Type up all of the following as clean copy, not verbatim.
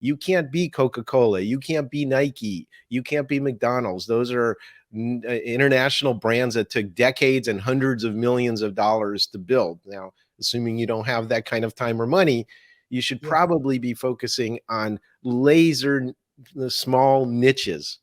You can't be Coca-Cola. You can't be Nike. You can't be McDonald's. Those are international brands that took decades and hundreds of millions of dollars to build. Now, assuming you don't have that kind of time or money, you should Yeah. probably be focusing on laser small niches.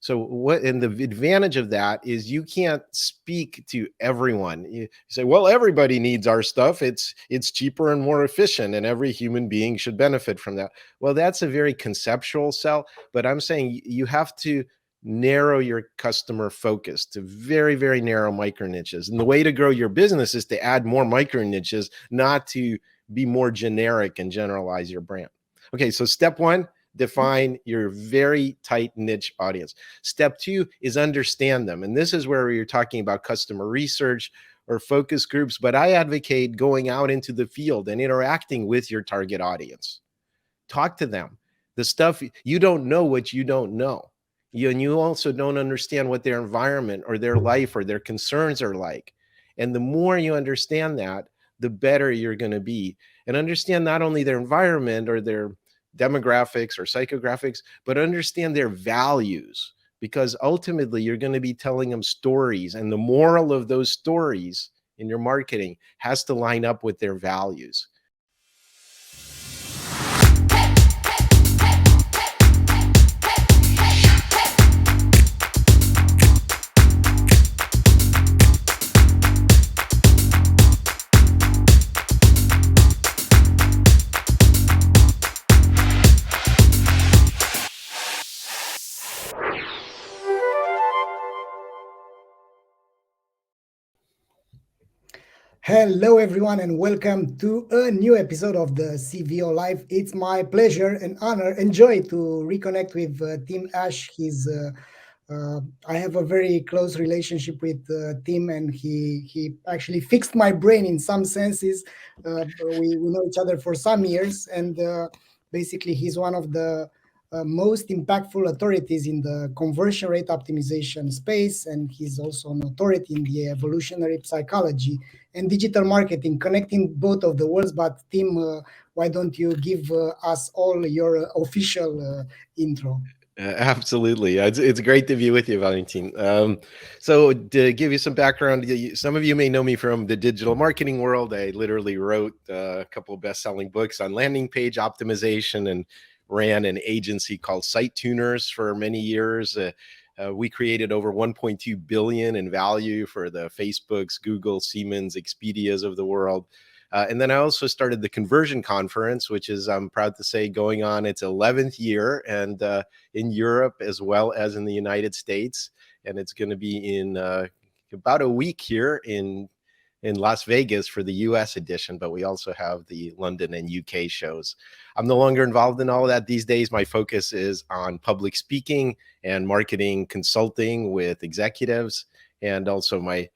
So what, and the advantage of that is you can't speak to everyone. You say, well, everybody needs our stuff. It's cheaper and more efficient, and every human being should benefit from that. Well, that's a very conceptual sell, but I'm saying you have to narrow your customer focus to very, very narrow micro niches. And the way to grow your business is to add more micro niches, not to be more generic and generalize your brand. Okay, so step one, define your very tight niche audience. Step two is understand them. And this is where you're talking about customer research or focus groups, but I advocate going out into the field and interacting with your target audience. Talk to them. The stuff you don't know, what you don't know. And you also don't understand what their environment or their life or their concerns are like. And the more you understand that, the better you're going to be. And understand not only their environment or their demographics or psychographics, but understand their values, because ultimately you're going to be telling them stories, and the moral of those stories in your marketing has to line up with their values. Hello, everyone, and welcome to a new episode of the CVO Live. It's my pleasure and honor and joy to reconnect with Tim Ash. I have a very close relationship with Tim, and he actually fixed my brain in some senses. We know each other for some years, and basically, he's one of the most impactful authorities in the conversion rate optimization space, and he's also an authority in the evolutionary psychology and digital marketing, connecting both of the worlds. But Tim, why don't you give us all your official intro? Absolutely. It's great to be with you, Valentin. So to give you some background, some of you may know me from the digital marketing world. I literally wrote a couple of best-selling books on landing page optimization and ran an agency called Site Tuners for many years. We created over 1.2 billion in value for the Facebooks, Google, Siemens, Expedias of the world. And then I also started the Conversion Conference, which is, I'm proud to say, going on its 11th year, and in Europe as well as in the United States. And it's going to be in about a week here in Las Vegas for the US edition, but we also have the London and UK shows. I'm no longer involved in all of that these days. My focus is on public speaking and marketing consulting with executives, and also my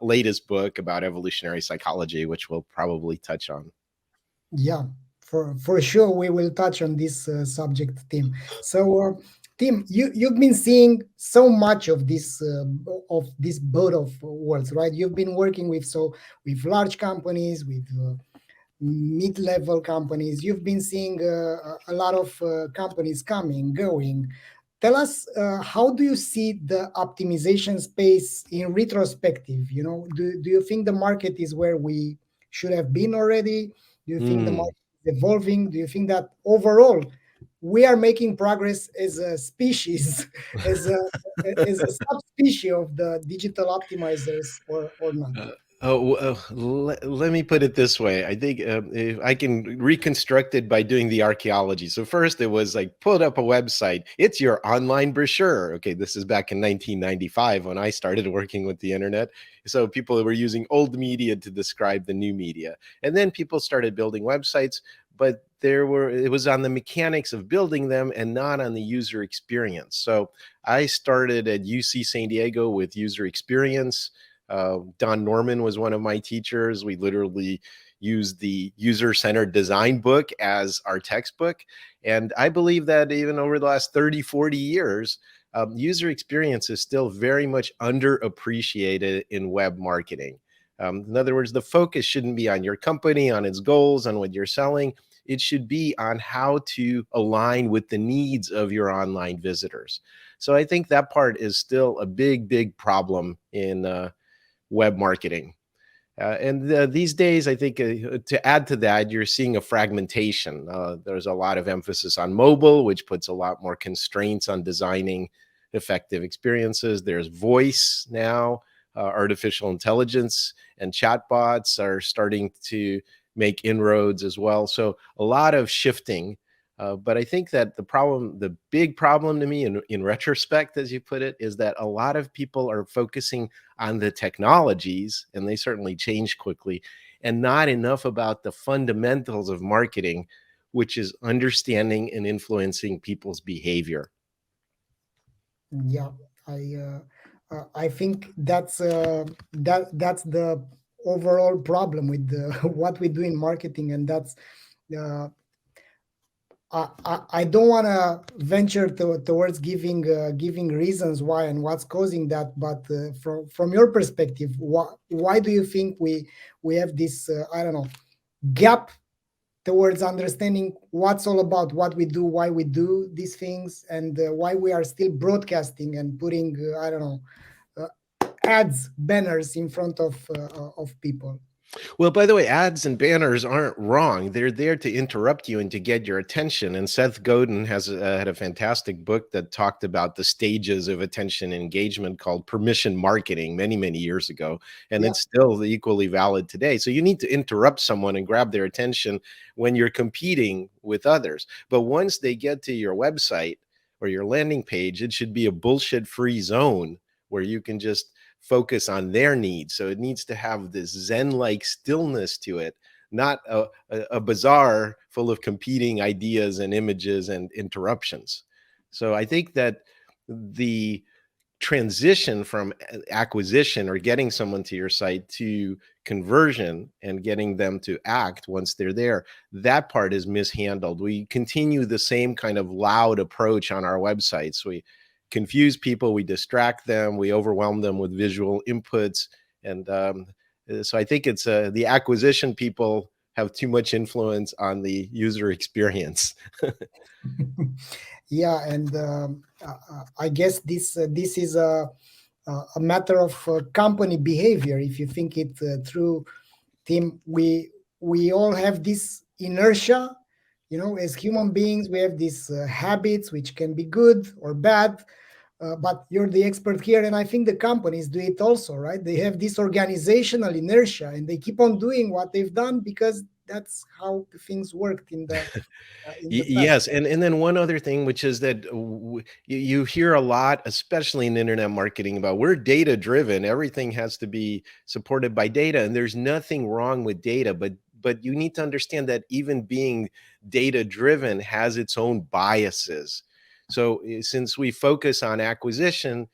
latest book about evolutionary psychology, which we'll probably touch on. Yeah, for sure we will touch on this subject, Tim. So, Tim, you've been seeing so much of this both of worlds, right? You've been working with large companies, with mid-level companies. You've been seeing a lot of companies coming, going. Tell us, how do you see the optimization space in retrospective? Do you think the market is where we should have been already? Do you think the Hmm. market is evolving? Do you think that overall we are making progress as a species, as a subspecies of the digital optimizers, or not? Let me put it this way. I think if I can reconstruct it by doing the archaeology. So first, it was like pulled up a website. It's your online brochure. Okay, this is back in 1995 when I started working with the internet. So people were using old media to describe the new media, and then people started building websites. But it was on the mechanics of building them and not on the user experience. So I started at UC San Diego with user experience. Don Norman was one of my teachers. We literally used the user-centered design book as our textbook. And I believe that even over the last 30, 40 years, user experience is still very much underappreciated in web marketing. In other words, the focus shouldn't be on your company, on its goals, on what you're selling. It should be on how to align with the needs of your online visitors. So I think that part is still a big problem in web marketing. And these days, I think to add to that, you're seeing a fragmentation. There's a lot of emphasis on mobile, which puts a lot more constraints on designing effective experiences. There's voice now, artificial intelligence and chatbots are starting to make inroads as well. So a lot of shifting. But I think that the big problem to me in retrospect, as you put it, is that a lot of people are focusing on the technologies, and they certainly change quickly, and not enough about the fundamentals of marketing, which is understanding and influencing people's behavior. Yeah, I think that's the overall problem with what we do in marketing, and that's uh, I don't want to venture towards giving reasons why and what's causing that, but from your perspective, why do you think we have this I don't know, gap towards understanding what's all about what we do, why we do these things, and why we are still broadcasting and putting I don't know, uh, ads, banners in front of people. Well, by the way, ads and banners aren't wrong. They're there to interrupt you and to get your attention. And Seth Godin has had a fantastic book that talked about the stages of attention engagement called permission marketing many years ago. And Yeah. it's still equally valid today. So you need to interrupt someone and grab their attention when you're competing with others. But once they get to your website or your landing page, it should be a bullshit free zone where you can just focus on their needs. So it needs to have this Zen-like stillness to it, not a bazaar full of competing ideas and images and interruptions. So I think that the transition from acquisition or getting someone to your site to conversion and getting them to act once they're there, that part is mishandled. We continue the same kind of loud approach on our websites. We confuse people, we distract them, we overwhelm them with visual inputs. And so I think it's the acquisition people have too much influence on the user experience. Yeah, and I guess this is a matter of company behavior. If you think it through, Tim, we all have this inertia. You know, as human beings, we have these habits which can be good or bad. But you're the expert here, and I think the companies do it also, right? They have this organizational inertia, and they keep on doing what they've done because that's how things worked in the past. Yes, and then one other thing, which is that you hear a lot, especially in internet marketing, about we're data driven. Everything has to be supported by data, and there's nothing wrong with data, but you need to understand that even being data driven has its own biases. So since we focus on acquisition,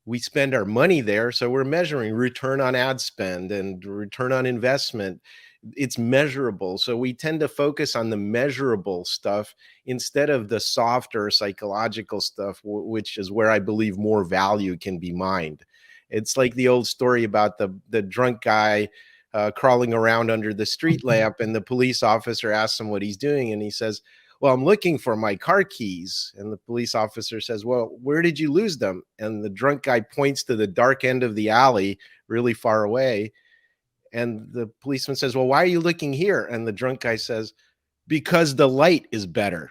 we spend our money there. So we're measuring return on ad spend and return on investment. It's measurable. So we tend to focus on the measurable stuff instead of the softer psychological stuff, which is where I believe more value can be mined. It's like the old story about the drunk guy crawling around under the street lamp, and the police officer asks him what he's doing, and he says, well, I'm looking for my car keys. And the police officer says, well, where did you lose them? And the drunk guy points to the dark end of the alley, really far away. And the policeman says, well, why are you looking here? And the drunk guy says, because the light is better.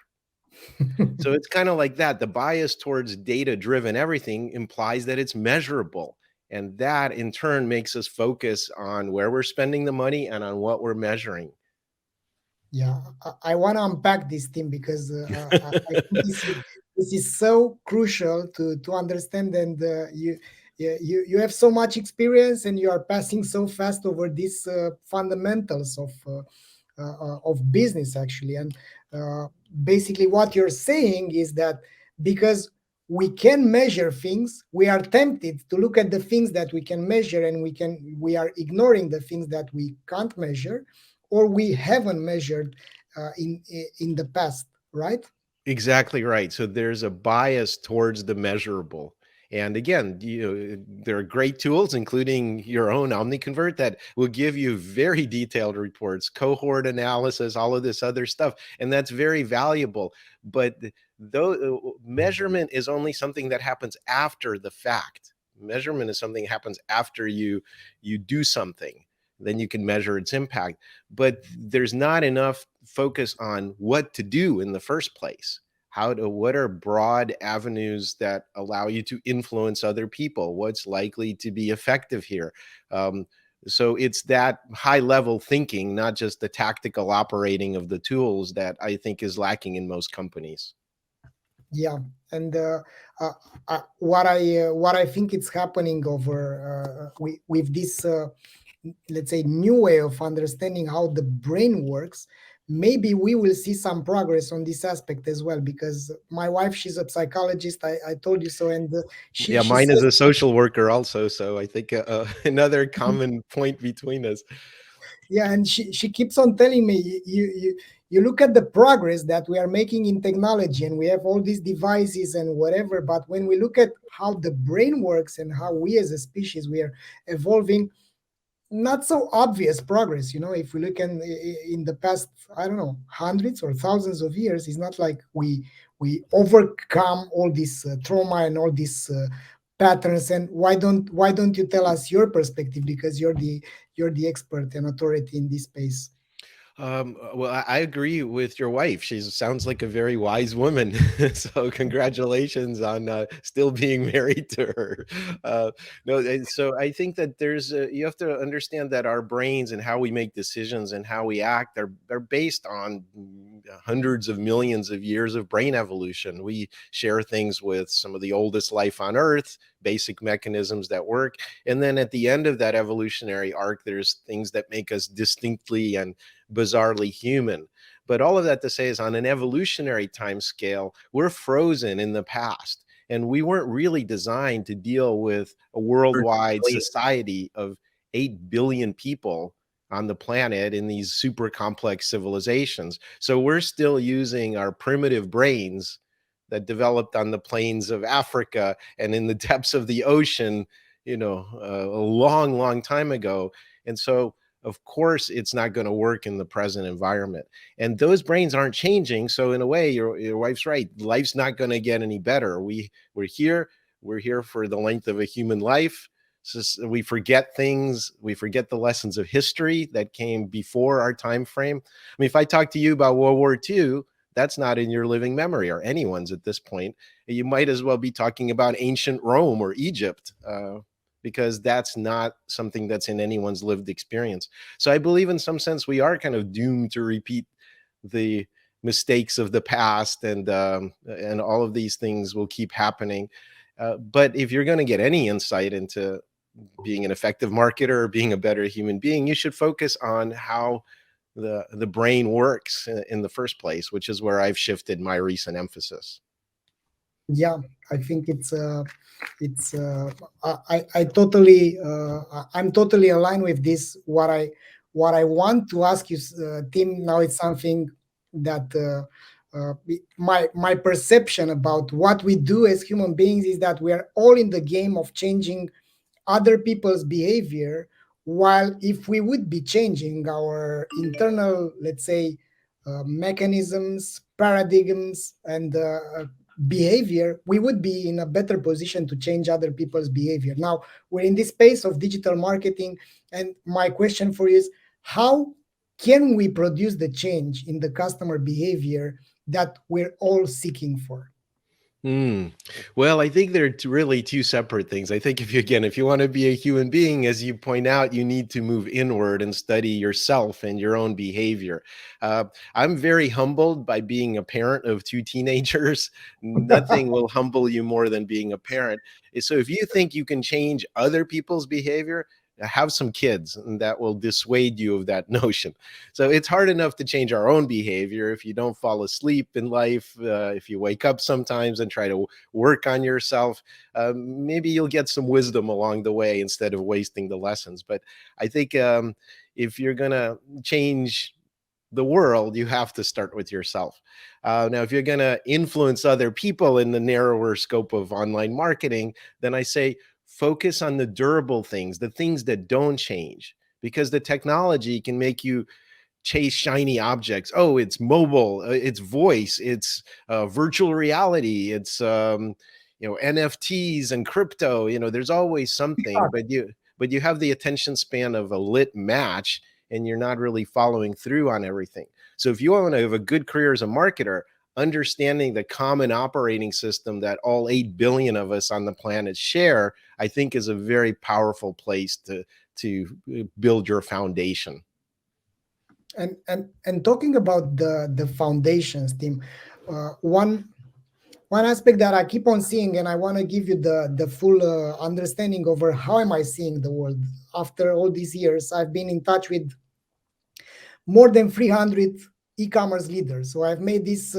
So it's kind of like that. The bias towards data driven everything implies that it's measurable. And that in turn makes us focus on where we're spending the money and on what we're measuring. Yeah, I want to unpack this thing because I think this is so crucial to understand. And you have so much experience, and you are passing so fast over these fundamentals of business, actually. And uh, basically, what you're saying is that because we can measure things, we are tempted to look at the things that we can measure, and we are ignoring the things that we can't measure or we haven't measured in the past, right? Exactly right. So there's a bias towards the measurable. And again, there are great tools, including your own OmniConvert, that will give you very detailed reports, cohort analysis, all of this other stuff, and that's very valuable. But though measurement is only something that happens after the fact. Measurement is something that happens after you do something. Then you can measure its impact. But there's not enough focus on what to do in the first place. What are broad avenues that allow you to influence other people? What's likely to be effective here? Um, so it's that high level thinking, not just the tactical operating of the tools, that I think is lacking in most companies. Yeah, and uh, what I think it's happening over with this let's say new way of understanding how the brain works. Maybe we will see some progress on this aspect as well, because my wife, she's a psychologist. I told you so, and Yeah, she mine is says, a social worker also, so I think another common point between us. yeah, and she keeps on telling me, you look at the progress that we are making in technology, and we have all these devices and whatever, but when we look at how the brain works and how we as a species we are evolving, not so obvious progress. If we look in the past, I don't know, hundreds or thousands of years, it's not like we overcome all this trauma and all these patterns. And why don't you tell us your perspective, because you're the expert and authority in this space. Well, I agree with your wife. She sounds like a very wise woman. So congratulations on still being married to her. No, so I think that you have to understand that our brains and how we make decisions and how we act are based on hundreds of millions of years of brain evolution. We share things with some of the oldest life on Earth, basic mechanisms that work. And then at the end of that evolutionary arc, there's things that make us distinctly and bizarrely human. But all of that to say is, on an evolutionary time scale, we're frozen in the past. And we weren't really designed to deal with a worldwide society of 8 billion people on the planet in these super complex civilizations. So we're still using our primitive brains that developed on the plains of Africa and in the depths of the ocean, a long, long time ago. And so, of course, it's not going to work in the present environment. And those brains aren't changing. So in a way, your wife's right. Life's not going to get any better. We're here. We're here for the length of a human life. So we forget things. We forget the lessons of history that came before our time frame. I mean, if I talk to you about World War II, that's not in your living memory or anyone's at this point. You might as well be talking about ancient Rome or Egypt, because that's not something that's in anyone's lived experience. So I believe in some sense we are kind of doomed to repeat the mistakes of the past, and all of these things will keep happening. But if you're going to get any insight into being an effective marketer or being a better human being, you should focus on how the brain works in the first place, which is where I've shifted my recent emphasis. Yeah, I think it's I totally I'm totally aligned with this. What I want to ask you, Tim, now it's something that my perception about what we do as human beings is that we are all in the game of changing other people's behavior. While if we would be changing our internal, let's say, mechanisms, paradigms, and behavior, we would be in a better position to change other people's behavior. Now, we're in this space of digital marketing, and my question for you is, how can we produce the change in the customer behavior that we're all seeking for? Mm. Well, I think they're really two separate things. I think if you want to be a human being, as you point out, you need to move inward and study yourself and your own behavior. Uh, I'm very humbled by being a parent of two teenagers. Nothing will humble you more than being a parent. So if you think you can change other people's behavior, have some kids, and that will dissuade you of that notion. So it's hard enough to change our own behavior if you don't fall asleep in life, if you wake up sometimes and try to work on yourself. Maybe you'll get some wisdom along the way instead of wasting the lessons. But I think if you're going to change the world, you have to start with yourself. Now, if you're going to influence other people in the narrower scope of online marketing, then I say focus on the durable things, the things that don't change, because the technology can make you chase shiny objects. Oh, it's mobile, it's voice, it's virtual reality, it's NFTs and crypto. There's always something, but you have the attention span of a lit match, and you're not really following through on everything. So if you want to have a good career as a marketer, understanding the common operating system that all 8 billion of us on the planet share, I think is a very powerful place to build your foundation. And talking about the foundations, team, one aspect that I keep on seeing, and I want to give you the full understanding over how am I seeing the world after all these years. I've been in touch with more than 300 e-commerce leaders. So I've made this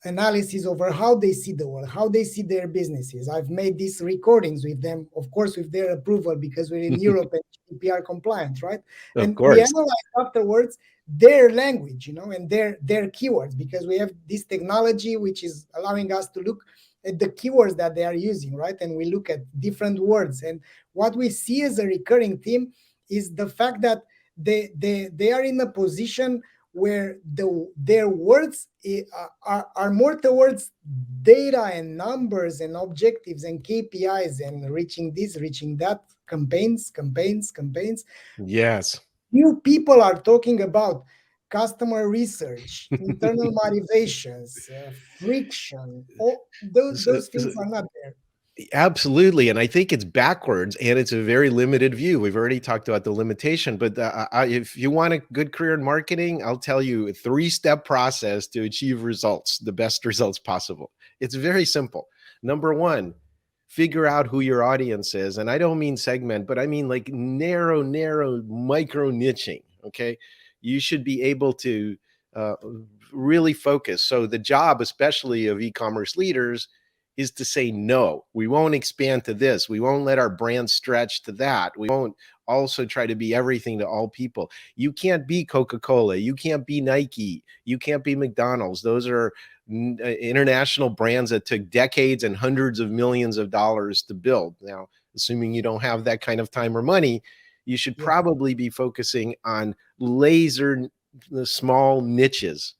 analysis over how they see the world, how they see their businesses. I've made these recordings with them, of course, with their approval, because we're in Europe and GDPR compliant, right? Of And we course. analyze afterwards their language, and their keywords, because we have this technology which is allowing us to look at the keywords that they are using, right? And we look at different words. And what we see as a recurring theme is the fact that they are in a position where their words are more towards data and numbers and objectives and KPIs and reaching this, reaching that, campaigns. Yes. New people are talking about customer research, internal motivations, friction. All So, those things are not there. absolutely. And I think it's backwards, and it's a very limited view. We've already talked about the limitation, but if you want a good career in marketing, I'll tell you a 3-step process to achieve results, the best results possible. It's very simple. Number one, figure out who your audience is. And I don't mean segment, but I mean like narrow, micro niching. Okay. You should be able to uh, really focus. So the job, especially of e-commerce leaders, is to say no. We won't expand to this. We won't let our brand stretch to that. We won't also try to be everything to all people. You can't be Coca-Cola. You can't be Nike. You can't be McDonald's. Those are international brands that took decades and hundreds of millions of dollars to build. Now, assuming you don't have that kind of time or money, you should Yeah. probably be focusing on laser small niches.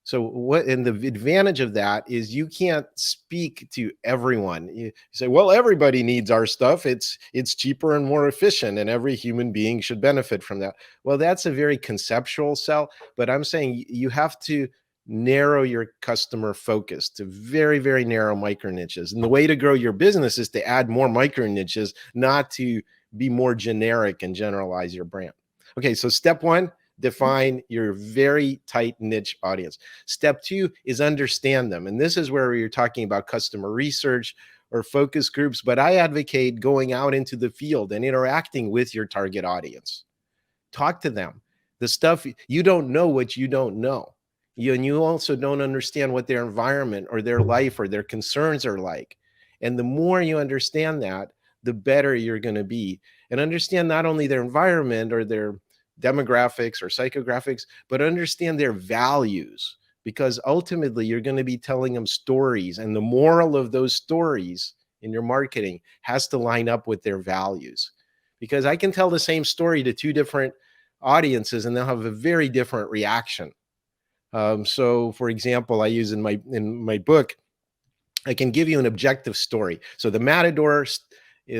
So what, and the advantage of that is you can't speak to everyone. You say, well, everybody needs our stuff. It's cheaper and more efficient, and every human being should benefit from that. Well, that's a very conceptual sell, but I'm saying you have to narrow your customer focus to very, very narrow micro niches. And the way to grow your business is to add more micro niches, not to be more generic and generalize your brand. Okay, so step one, define your very tight niche audience. Step two is understand them. And this is where you're talking about customer research or focus groups, but I advocate going out into the field and interacting with your target audience. Talk to them. The stuff you don't know, what you don't know. And you also don't understand what their environment or their life or their concerns are like. And the more you understand that, the better you're going to be. And understand not only their environment or their demographics or psychographics, but understand their values, because ultimately you're going to be telling them stories. And the moral of those stories in your marketing has to line up with their values. Because I can tell the same story to 2 different audiences and they'll have a very different reaction. So, for example, I use in my book, I can give you an objective story. So the matador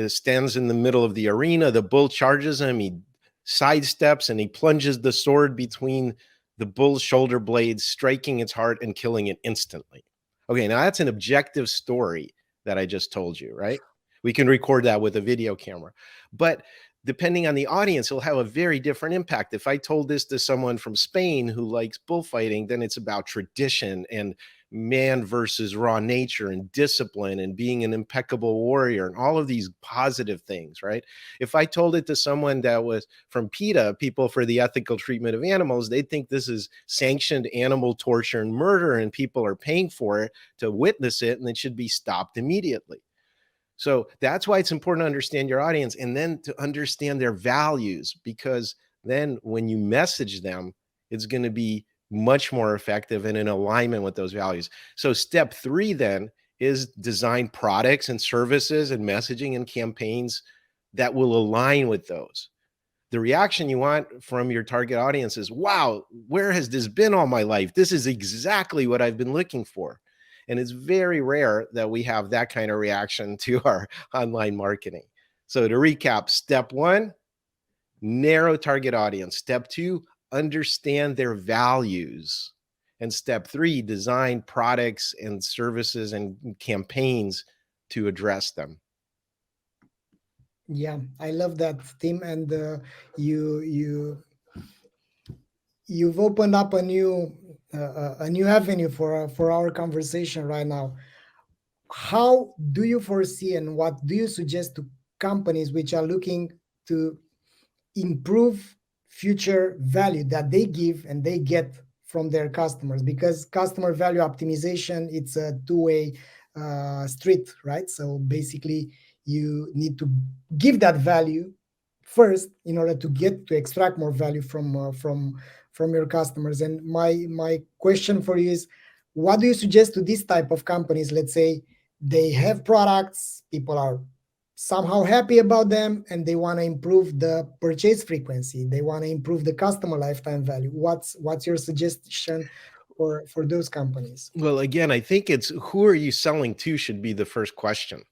stands in the middle of the arena. The bull charges him. He sidesteps and he plunges the sword between the bull's shoulder blades, striking its heart and killing it instantly. Okay, now that's an objective story that I just told you, right? We can record that with a video camera. But depending on the audience, it'll have a very different impact. If I told this to someone from Spain who likes bullfighting, then it's about tradition and man versus raw nature and discipline and being an impeccable warrior and all of these positive things, right? If I told it to someone that was from PETA, People for the Ethical Treatment of Animals, they'd think this is sanctioned animal torture and murder, and people are paying for it to witness it, and it should be stopped immediately. So that's why it's important to understand your audience and then to understand their values, because then when you message them, it's going to be much more effective and in alignment with those values. So step 3 then is design products and services and messaging and campaigns that will align with those. The reaction you want from your target audience is, wow, where has this been all my life? This is exactly what I've been looking for. And it's very rare that we have that kind of reaction to our online marketing. So to recap, step 1, narrow target audience. Step 2, understand their values. And step 3, design products and services and campaigns to address them. Yeah, I love that, Tim. And you you you've opened up a new avenue for our conversation right now. How do you foresee and what do you suggest to companies which are looking to improve future value that they give and they get from their customers? Because customer value optimization, it's a two-way street, right? So basically you need to give that value first in order to get to extract more value from your customers. And my question for you is, what do you suggest to this type of companies? Let's say they have products, people are somehow happy about them, and they want to improve the purchase frequency, they want to improve the customer lifetime value. What's your suggestion for those companies? Well, again, I think it's who are you selling to should be the first question.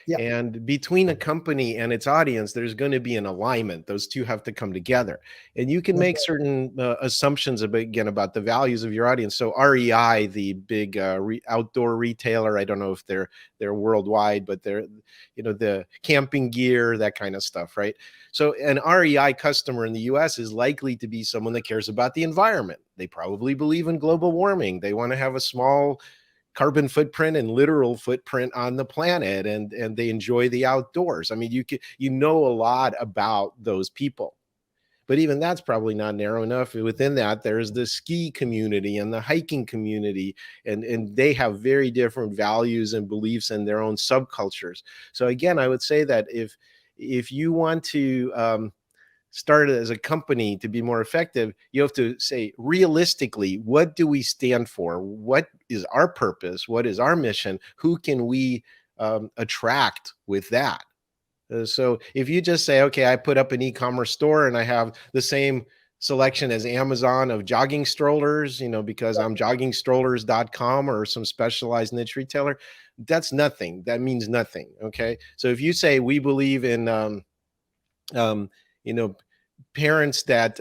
Yeah, And between a company and its audience, there's going to be an alignment. Those two have to come together. And you can that's make right. certain assumptions about, again, about the values of your audience. So REI, the big outdoor retailer, I don't know if they're worldwide, but they're, the camping gear, that kind of stuff, right? So an REI customer in the US is likely to be someone that cares about the environment. They probably believe in global warming. They want to have a small carbon footprint and literal footprint on the planet, and they enjoy the outdoors. I mean, you know a lot about those people. But even that's probably not narrow enough. Within that, there's the ski community and the hiking community, and they have very different values and beliefs in their own subcultures. So again, I would say that if you want to started as a company to be more effective, you have to say realistically, what do we stand for? What is our purpose? What is our mission? Who can we attract with that? So if you just say, okay, I put up an e-commerce store and I have the same selection as Amazon of jogging strollers, because I'm joggingstrollers.com or some specialized niche retailer, that's nothing. That means nothing. Okay. So if you say we believe in, um, you know, parents that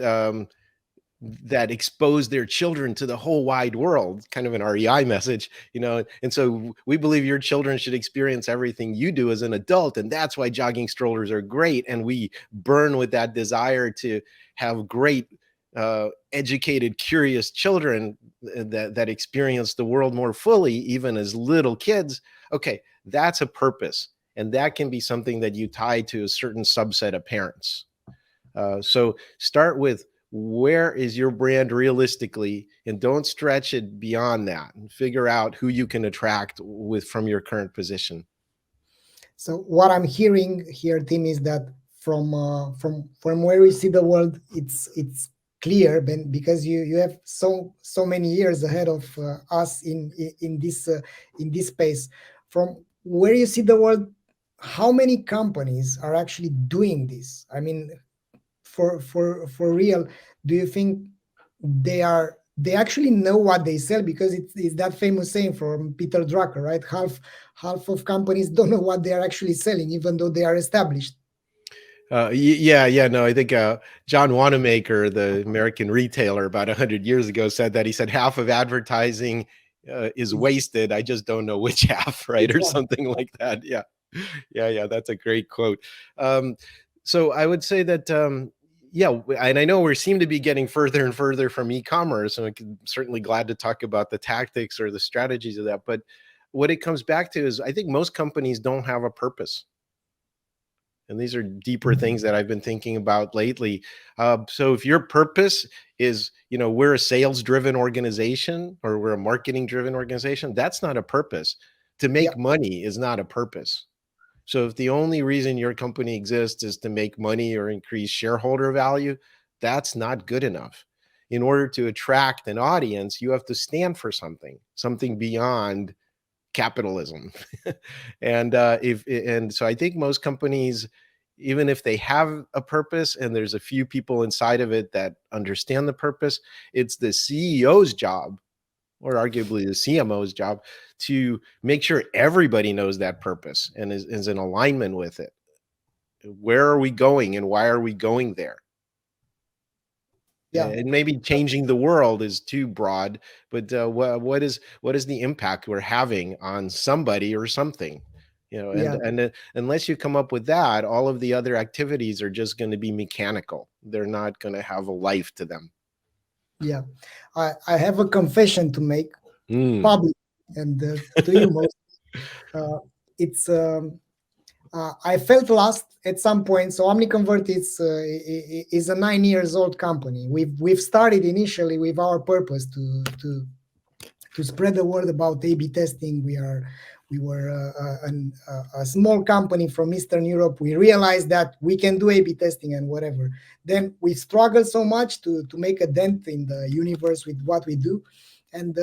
expose their children to the whole wide world, kind of an REI message, and so we believe your children should experience everything you do as an adult, and that's why jogging strollers are great, and we burn with that desire to have great educated, curious children that experience the world more fully, even as little kids. Okay, that's a purpose, and that can be something that you tie to a certain subset of parents. So start with, where is your brand realistically, and don't stretch it beyond that, and figure out who you can attract with from your current position. So what I'm hearing here, Tim, is that from where we see the world, it's clear, Ben, because you have so many years ahead of us in this space. From where you see the world, how many companies are actually doing this? I mean, for real, do you think they actually know what they sell? Because it's that famous saying from Peter Drucker, right? Half of companies don't know what they are actually selling, even though they are established. Yeah, no, I think John Wanamaker, the American retailer, about 100 years ago said that. He said half of advertising is It's wasted. I just don't know which half, right? Or exactly. something like that. Yeah, that's a great quote. Um, so I would say that, yeah, and I know we seem to be getting further and further from e-commerce, and I'm certainly glad to talk about the tactics or the strategies of that. But what it comes back to is, I think most companies don't have a purpose. And these are deeper things that I've been thinking about lately. So if your purpose is, we're a sales driven organization or we're a marketing driven organization, that's not a purpose. To Yeah. make money is not a purpose. So if the only reason your company exists is to make money or increase shareholder value, that's not good enough. in order to attract an audience, you have to stand for something beyond capitalism. And so I think most companies, even if they have a purpose and there's a few people inside of it that understand the purpose, it's the CEO's job, or arguably the CMO's job, to make sure everybody knows that purpose and is in alignment with it. Where are we going and why are we going there? Yeah, And maybe changing the world is too broad, but what is the impact we're having on somebody or something? yeah, Unless you come up with that, all of the other activities are just going to be mechanical. They're not going to have a life to them. yeah. I have a confession to make Mm. public, and to you most. Uh, it's I felt lost at some point. So OmniConvert is a 9 years old company. We've started initially with our purpose to spread the word about A/B testing. We were a small company from Eastern Europe. We realized that we can do A/B testing and whatever. Then we struggled so much to make a dent in the universe with what we do. And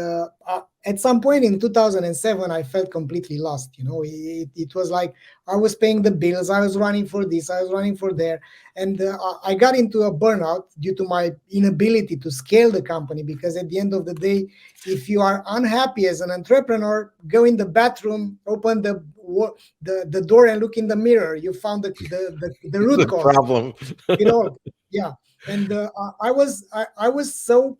at some point in 2007, I felt completely lost. It was like I was paying the bills, I was running for this, I was running for there, and I got into a burnout due to my inability to scale the company. Because at the end of the day, if you are unhappy as an entrepreneur, go in the bathroom, open the door, and look in the mirror. You found the root The cause. problem. It all, yeah. And I was so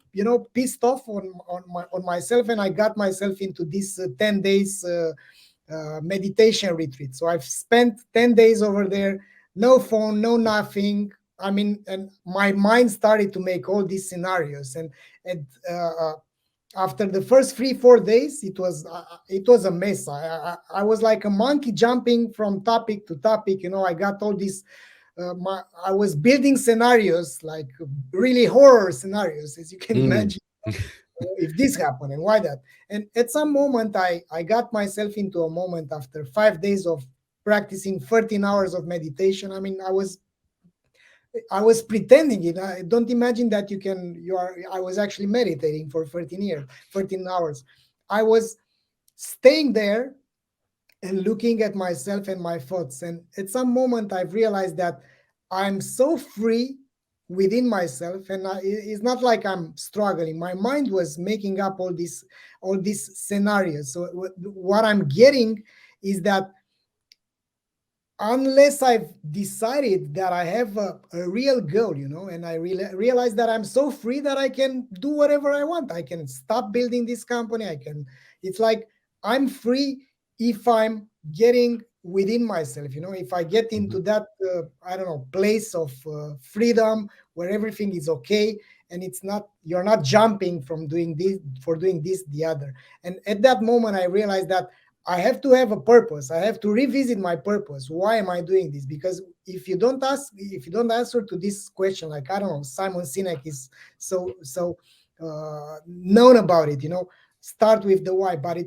pissed off on myself, and I got myself into this 10 days meditation retreat. So I've spent 10 days over there, no phone, no nothing. I mean, and my mind started to make all these scenarios. And after the first 3 4 days, it was a mess. I was like a monkey jumping from topic to topic. I got all these. I was building scenarios, like really horror scenarios, as you can Mm. imagine. If this happened and why that. And at some moment, I got myself into a moment after 5 days of practicing 13 hours of meditation. I mean, I was pretending it. I don't imagine that I was actually meditating for 13 hours. I was staying there and looking at myself and my thoughts. And at some moment, I've realized that I'm so free within myself, and it's not like I'm struggling. My mind was making up all these scenarios. So what I'm getting is that unless I've decided that I have a real goal, and I realize that I'm so free that I can do whatever I want. I can stop building this company. It's like I'm free if I'm getting within myself, if I get Mhm. into that, I don't know, place of freedom where everything is okay. And you're not jumping from doing this for doing this, the other. And at that moment, I realized that I have to have a purpose. I have to revisit my purpose. Why am I doing this? Because if you don't answer to this question, like, I don't know, Simon Sinek is so known about it. Start with the why, but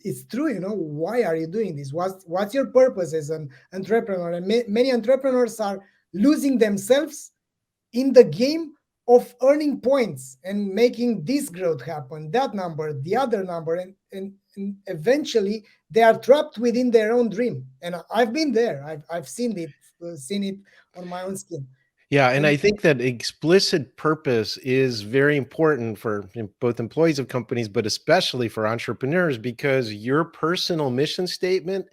it's true. Why are you doing this? What's your purpose as an entrepreneur? And many entrepreneurs are losing themselves in the game of earning points and making this growth happen, that number, the other number, and eventually they are trapped within their own dream. And I've been there. I've seen it on my own skin. Yeah, and And I think that explicit purpose is very important for both employees of companies, but especially for entrepreneurs, because your personal mission statement,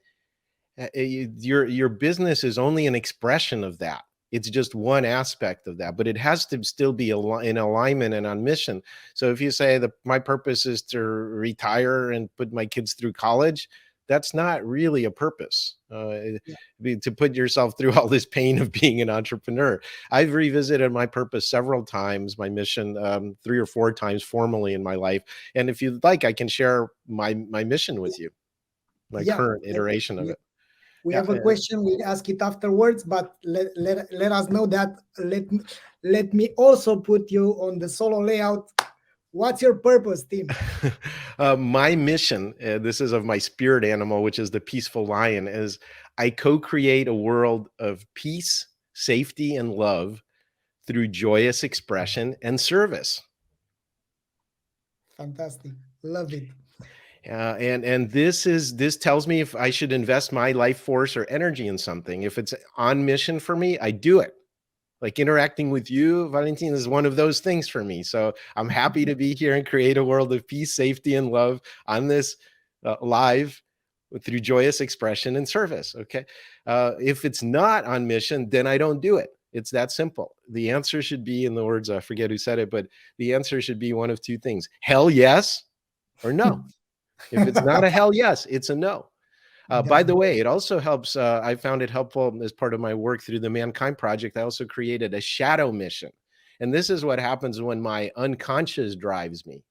your business is only an expression of that. It's just one aspect of that, but it has to still be in alignment and on mission. So if you say that my purpose is to retire and put my kids through college, that's not really a purpose. yeah, To put yourself through all this pain of being an entrepreneur. I've revisited my purpose several times, my mission 3 or 4 times formally in my life. And if you'd like, I can share my mission with you, my yeah. current iteration of it. We Yeah. have a question. We'll ask it afterwards, but let us know that. Let me also put you on the solo layout. What's your purpose, Tim? My mission, this is of my spirit animal, which is the peaceful lion, is I co-create a world of peace, safety, and love through joyous expression and service. Fantastic. Love it. And this tells me if I should invest my life force or energy in something. If it's on mission for me, I do it. Like interacting with you, Valentin, is one of those things for me. So I'm happy to be here and create a world of peace, safety, and love on this live through joyous expression and service. Okay. If it's not on mission, then I don't do it. It's that simple. The answer should be, in the words, I forget who said it, but the answer should be one of two things: hell yes or no. If it's not a hell yes, it's a no. By the Definitely. way, it also helps. I found it helpful as part of my work through the Mankind Project. I also created a shadow mission. And this is what happens when my unconscious drives me.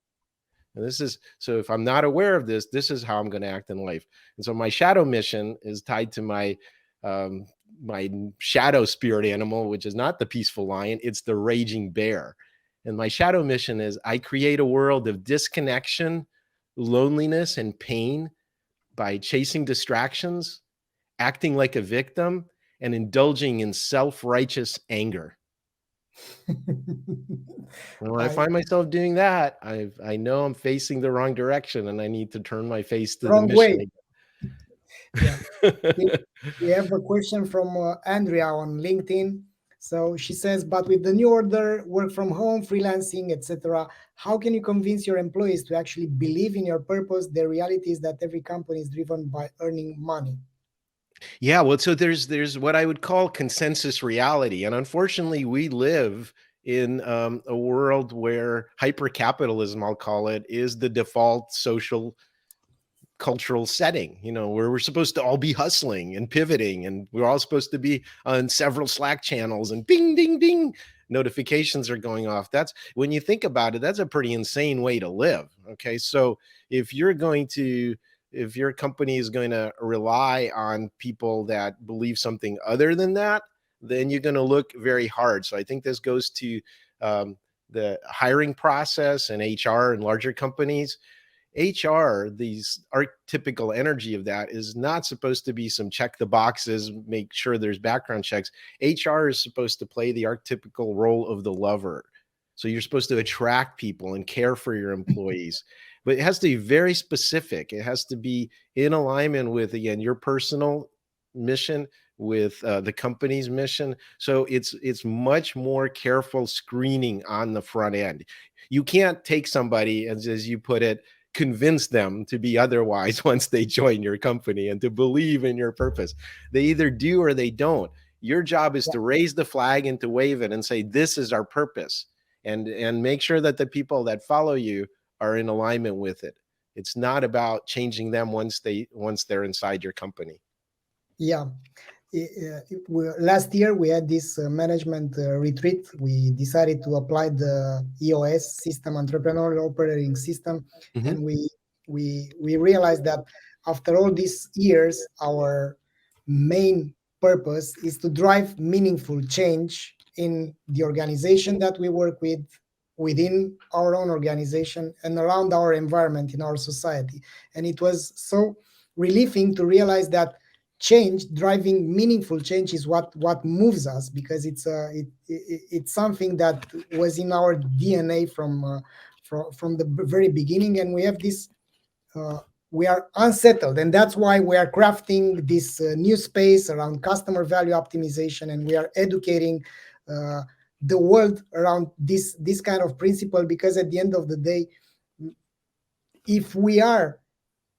And this is so if I'm not aware of this, this is how I'm going to act in life. And so my shadow mission is tied to um, my shadow spirit animal, which is not the peaceful lion, it's the raging bear. And my shadow mission is I create a world of disconnection, loneliness, and pain by chasing distractions, acting like a victim, and indulging in self-righteous anger. And when I I find myself doing that, I know I'm facing the wrong direction and I need to turn my face to the wrong mission way. Yeah. We again. we have a question from Andrea on LinkedIn. So she says, but with the new order, work from home, freelancing, etc., how can you convince your employees to actually believe in your purpose? The reality is that every company is driven by earning money. Yeah, well, so there's what I would call consensus reality, and unfortunately, we live in a world where hypercapitalism, I'll call it, is the default social cultural setting, where we're supposed to all be hustling and pivoting, and we're all supposed to be on several Slack channels and bing, ding, ding, notifications are going off. That's when you think about it, that's a pretty insane way to live. Okay. So if you're going to, if your company is going to rely on people that believe something other than that, then you're going to look very hard. So I think this goes to the hiring process and HR in larger companies. HR, these archetypical energy of that is not supposed to be some check the boxes, make sure there's background checks. HR is supposed to play the archetypical role of the lover. So you're supposed to attract people and care for your employees, but it has to be very specific. It has to be in alignment with, again, your personal mission, with the company's mission. So it's much more careful screening on the front end. You can't take somebody, as you put it, convince them to be otherwise once they join your company and to believe in your purpose. They either do or they don't. Your job is to raise the flag and to wave it and say, this is our purpose, and make sure that the people that follow you are in alignment with it. It's not about changing them once they're inside your company. Yeah. Last year we had this management retreat. We decided to apply the EOS system, entrepreneurial operating system, Mhm. and we realized that after all these years, our main purpose is to drive meaningful change in the organization that we work with, within our own organization, and around our environment in our society. And it was so relieving to realize that change, driving meaningful change, is what moves us, because it's something that was in our DNA from the very beginning. And we have this we are unsettled, and that's why we are crafting this new space around customer value optimization, and we are educating uh, the world around this kind of principle, because at the end of the day, if we are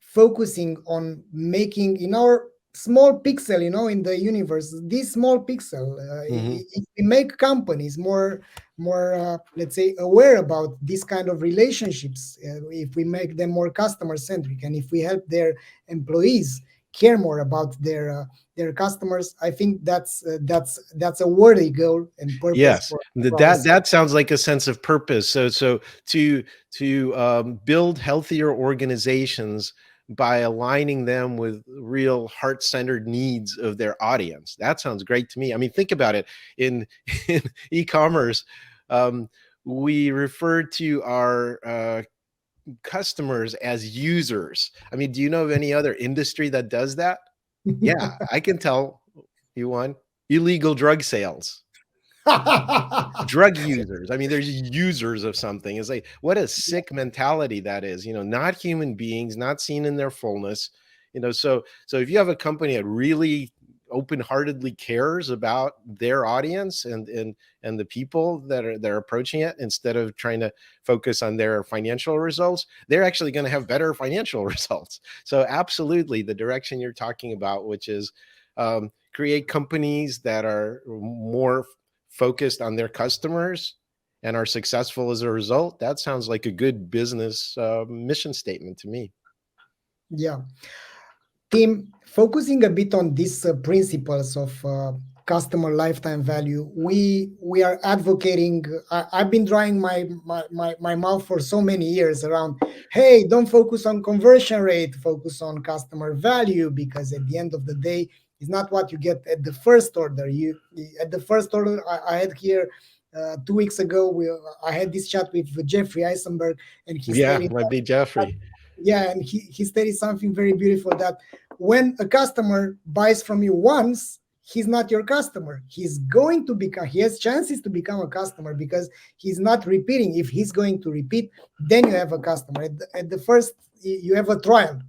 focusing on making in our small pixel, in the universe, this small pixel, Mhm. if we make companies more let's say aware about this kind of relationships, if we make them more customer centric, and if we help their employees care more about their customers, I think that's a worthy goal and purpose Yes, for that ourselves. that sounds like a sense of purpose. So to build healthier organizations by aligning them with real heart-centered needs of their audience. That sounds great to me. I mean, think about it. In in e-commerce, um, we refer to our customers as users. I mean, do you know of any other industry that does that? Yeah, I can tell you one. Illegal drug sales. Drug users. I mean, there's users of something. It's like, what a sick mentality that is. Not human beings, not seen in their fullness. So if you have a company that really open-heartedly cares about their audience and the people that are approaching it, instead of trying to focus on their financial results, they're actually going to have better financial results. So absolutely, the direction you're talking about, which is create companies that are more focused on their customers and are successful as a result, that sounds like a good business mission statement to me. Yeah. Tim, focusing a bit on these principles of customer lifetime value, we are advocating. I've been drying my mouth for so many years around. Hey, don't focus on conversion rate, focus on customer value, because at the end of the day, it's not what you get at the first order. You at the first order. I had here 2 weeks ago. I had this chat with Jeffrey Eisenberg, and he Yeah, stated, might be Jeffrey. yeah, and he stated something very beautiful, that when a customer buys from you once, he's not your customer. He's going to become, he has chances to become a customer because he's not repeating. If he's going to repeat, then you have a customer. At the first, you have a trial.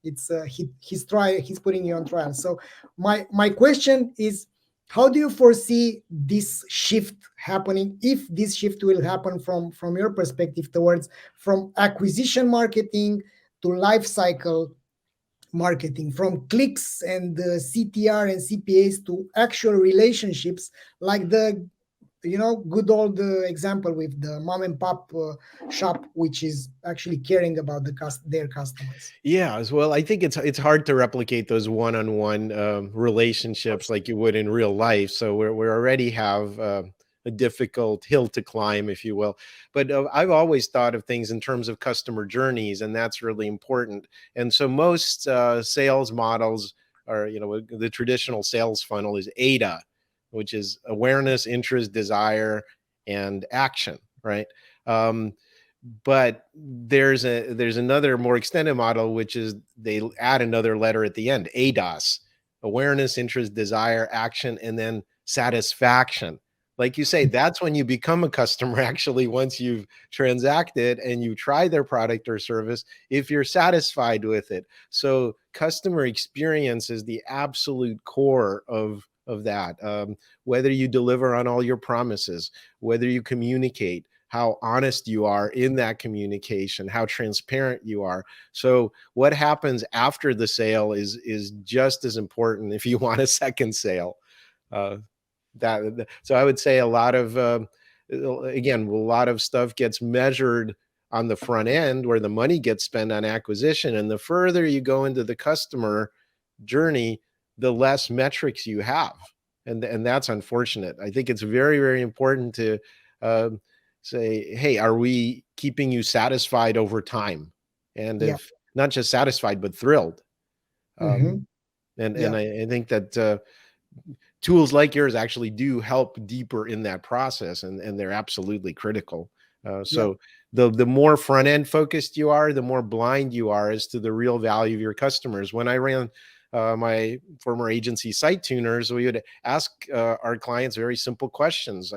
He's trial. He's putting you on trial. So my question is, how do you foresee this shift happening, if this shift will happen from your perspective, towards from acquisition marketing to life cycle marketing, from clicks and CTR and CPAs to actual relationships, like the good old example with the mom and pop shop, which is actually caring about their customers. Yeah, as well. I think it's hard to replicate those one-on-one relationships like you would in real life. So we already have a difficult hill to climb, if you will. But I've always thought of things in terms of customer journeys, and that's really important. And so most sales models are, the traditional sales funnel is AIDA, which is awareness, interest, desire, and action, right? Um, but there's another more extended model, which is they add another letter at the end, ADOS: awareness, interest, desire, action, and then satisfaction. Like you say, that's when you become a customer, actually, once you've transacted and you try their product or service, if you're satisfied with it. So customer experience is the absolute core of that. Whether you deliver on all your promises, whether you communicate, how honest you are in that communication, how transparent you are. So what happens after the sale is just as important if you want a second sale. Uh, so I would say a lot of again, a lot of stuff gets measured on the front end, where the money gets spent on acquisition, and the further you go into the customer journey, the less metrics you have, and that's unfortunate. I think it's very, very important to uh, say, hey, are we keeping you satisfied over time? And Yeah. if not just satisfied, but thrilled. Um, Hmm. and Yeah. I think that tools like yours actually do help deeper in that process, and they're absolutely critical. Yeah. So the more front end focused you are, the more blind you are as to the real value of your customers. When I ran my former agency, Site Tuners, we would ask our clients very simple questions.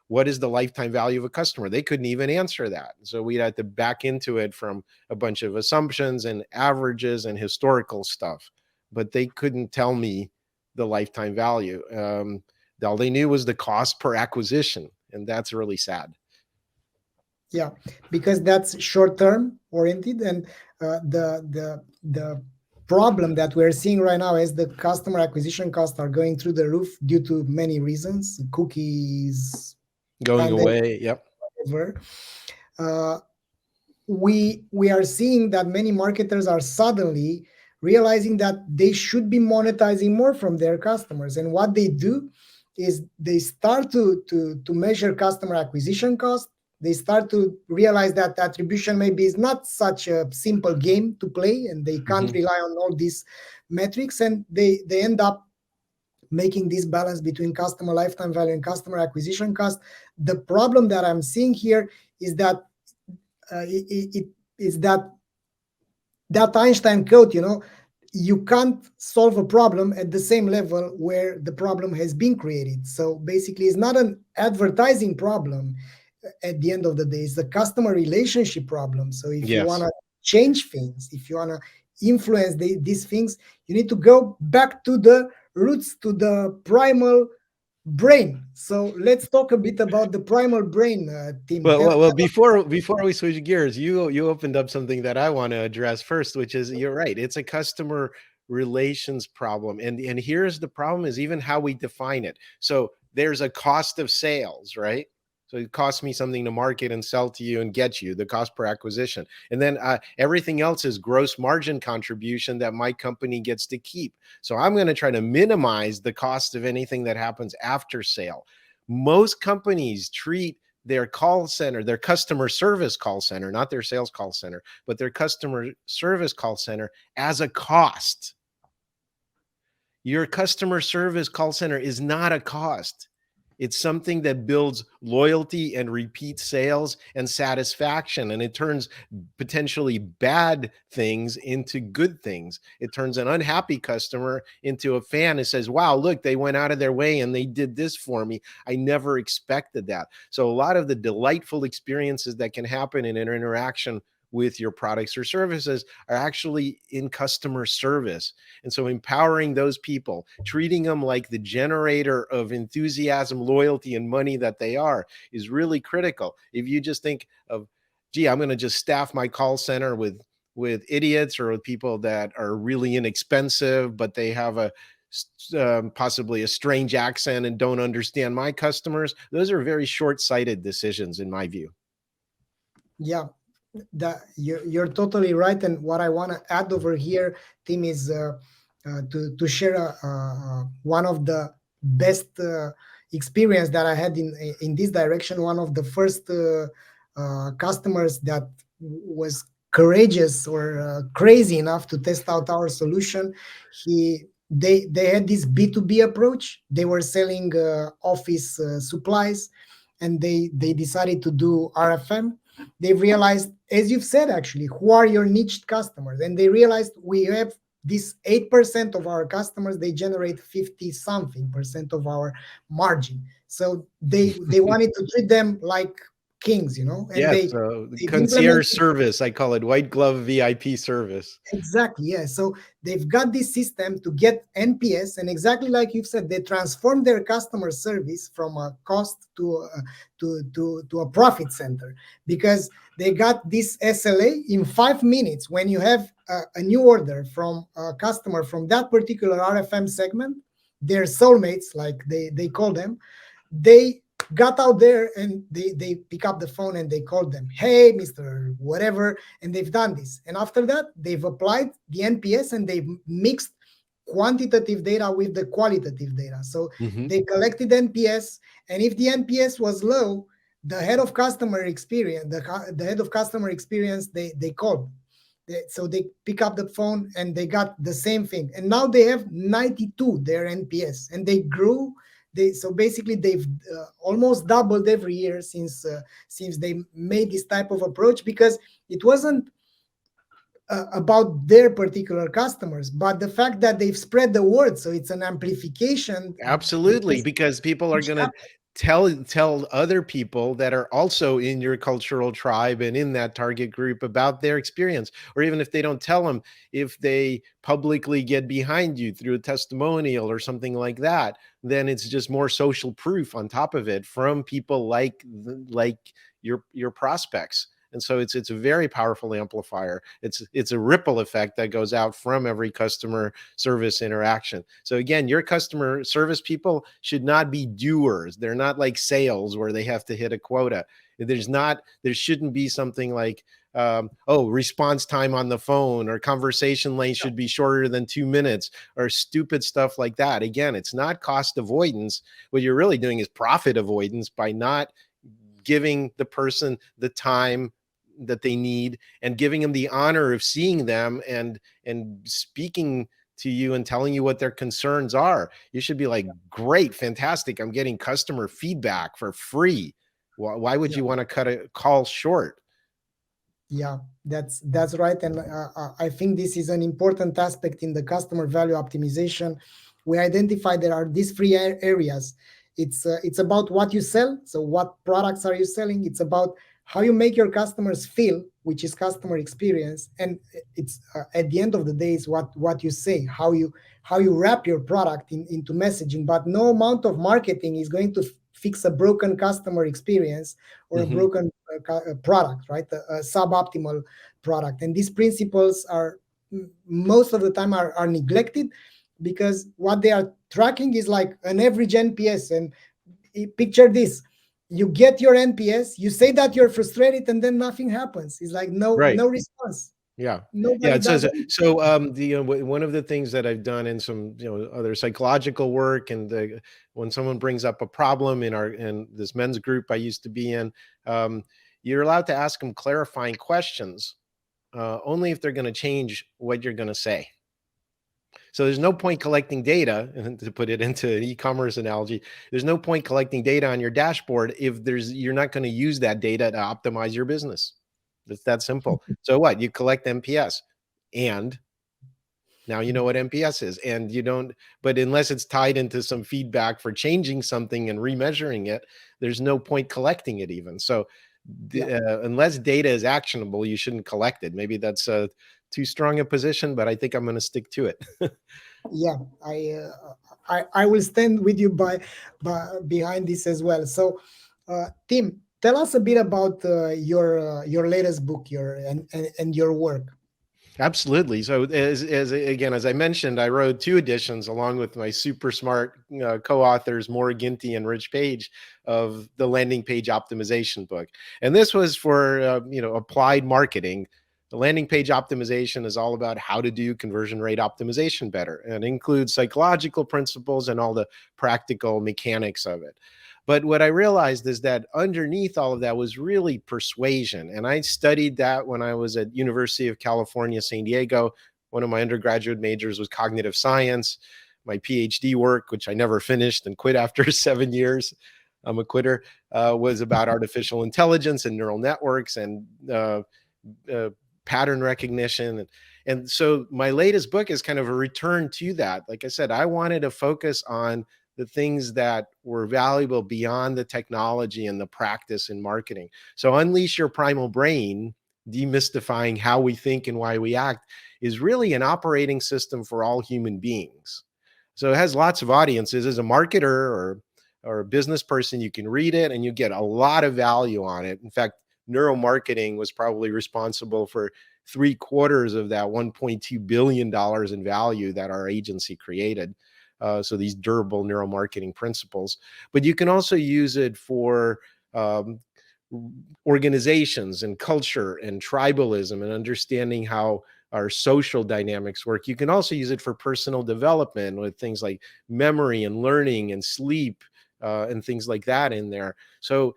What is the lifetime value of a customer? They couldn't even answer that. So we'd have to back into it from a bunch of assumptions and averages and historical stuff, but they couldn't tell me the lifetime value. All they knew was the cost per acquisition, and that's really sad. Yeah, because that's short term oriented, and the problem that we're seeing right now is the customer acquisition costs are going through the roof due to many reasons: cookies, Going pandemic, away. Yep. whatever. Uh, we are seeing that many marketers are suddenly realizing that they should be monetizing more from their customers, and what they do is they start to measure customer acquisition cost. They start to realize that attribution maybe is not such a simple game to play, and they can't Mm-hmm. rely on all these metrics, and they end up making this balance between customer lifetime value and customer acquisition cost. The problem that I'm seeing here is that it is that Einstein quote, you can't solve a problem at the same level where the problem has been created. So basically, it's not an advertising problem at the end of the day. It's a customer relationship problem. So if you want Yes. to change things, if you want to influence these things, you need to go back to the roots, to the primal brain. So let's talk a bit about the primal brain, Tim. Well, before we switch gears, you opened up something that I want to address first, which is you're right. It's a customer relations problem, and here's the problem: is even how we define it. So there's a cost of sales, right? So it costs me something to market and sell to you and get you the cost per acquisition, and then everything else is gross margin contribution that my company gets to keep. So I'm going to try to minimize the cost of anything that happens after sale. Most companies treat their call center, their customer service call center, not their sales call center, but their customer service call center as a cost. Your customer service call center is not a cost. It's something that builds loyalty and repeat sales and satisfaction. And it turns potentially bad things into good things. It turns an unhappy customer into a fan and says, wow, look, they went out of their way and they did this for me. I never expected that. So a lot of the delightful experiences that can happen in an interaction with your products or services are actually in customer service. And so empowering those people, treating them like the generator of enthusiasm, loyalty, and money that they are is really critical. If you just think of, gee, I'm going to just staff my call center with idiots or with people that are really inexpensive, but they have a possibly a strange accent and don't understand my customers, those are very short-sighted decisions in my view. Yeah, that you're totally right. And what I want to add over here, Tim, is to share one of the best experience that I had in this direction. One of the first customers that was courageous or crazy enough to test out our solution. They had this B2B approach. They were selling office supplies, and they decided to do RFM. They realized, as you've said, actually, who are your niche customers? And they realized we have this 8% of our customers, they generate 50 something percent of our margin. So they wanted to treat them like kings, and Yes, they've implemented. concierge service, I call it white glove VIP service. Exactly, yeah. So they've got this system to get NPS, and exactly like you've said, they transform their customer service from a cost to a profit center, because they got this SLA in 5 minutes. When you have a new order from a customer from that particular RFM segment, their soulmates, like they call them, they got out there and they pick up the phone and they called them, hey, Mr. Whatever, and they've done this. And after that, they've applied the NPS and they've mixed quantitative data with the qualitative data. So they collected NPS, and if the NPS was low, the head of customer experience, the head of customer experience, they called. So they pick up the phone and they got the same thing. And now they have 92, their NPS, and they grew. So basically they've almost doubled every year since they made this type of approach, because it wasn't about their particular customers, but the fact that they've spread the word. So it's an amplification. Absolutely, because people are going to tell other people that are also in your cultural tribe and in that target group about their experience. Or even if they don't tell them, if they publicly get behind you through a testimonial or something like that, then it's just more social proof on top of it from people like your prospects. And so it's a very powerful amplifier. It's a ripple effect that goes out from every customer service interaction. So again, your customer service people should not be doers. They're not like sales where they have to hit a quota. There shouldn't be something like, response time on the phone or conversation length should be shorter than 2 minutes or stupid stuff like that. Again, it's not cost avoidance. What you're really doing is profit avoidance by not giving the person the time that they need and giving them the honor of seeing them and speaking to you and telling you what their concerns are. You should be like, great, fantastic, I'm getting customer feedback for free. Why would you want to cut a call short? Yeah, that's right, and I think this is an important aspect in the customer value optimization. We identify there are these three areas. It's about what you sell. So, what products are you selling? It's about how you make your customers feel, which is customer experience, and it's at the end of the day, is what you say, how you wrap your product into messaging. But no amount of marketing is going to fix a broken customer experience or a Hmm. broken product, right? A suboptimal product. And these principles are most of the time are neglected because what they are tracking is like an average NPS. And picture this: you get your NPS, you say that you're frustrated, and then nothing happens. It's like Right. no response. Yeah. Yeah, Nobody it says does it. anything. So, one of the things that I've done in some, other psychological work, and when someone brings up a problem in this men's group I used to be in, um, you're allowed to ask them clarifying questions, only if they're going to change what you're going to say. So there's no point collecting data, and to put it into an e-commerce analogy, there's no point collecting data on your dashboard if you're not going to use that data to optimize your business. It's that simple. So what? You collect NPS, and now you know what NPS is, and you don't. But unless it's tied into some feedback for changing something and remeasuring it, there's no point collecting it even. So Yeah. unless data is actionable, you shouldn't collect it. Maybe that's too strong a position, but I think I'm going to stick to it. Yeah, I will stand with you by behind this as well. So, Tim, tell us a bit about your latest book, and your work. Absolutely. So, as again, as I mentioned, I wrote two editions along with my super smart co-authors, Maura Ginty and Rich Page, of the landing page optimization book. And this was for applied marketing. The landing page optimization is all about how to do conversion rate optimization better, and includes psychological principles and all the practical mechanics of it. But what I realized is that underneath all of that was really persuasion. And I studied that when I was at University of California, San Diego. One of my undergraduate majors was cognitive science. My PhD work, which I never finished and quit after 7 years, I'm a quitter, was about artificial intelligence and neural networks and uh, pattern recognition. And so my latest book is kind of a return to that. Like I said, I wanted to focus on the things that were valuable beyond the technology and the practice in marketing. So Unleash Your Primal Brain, demystifying how we think and why we act, is really an operating system for all human beings. So it has lots of audiences. As a marketer or a business person, you can read it and you get a lot of value on it. In fact, neuromarketing was probably responsible for 3/4 of that $1.2 billion in value that our agency created. So these durable neuromarketing principles. But you can also use it for um, organizations and culture and tribalism and understanding how our social dynamics work. You can also use it for personal development with things like memory and learning and sleep, and things like that in there. So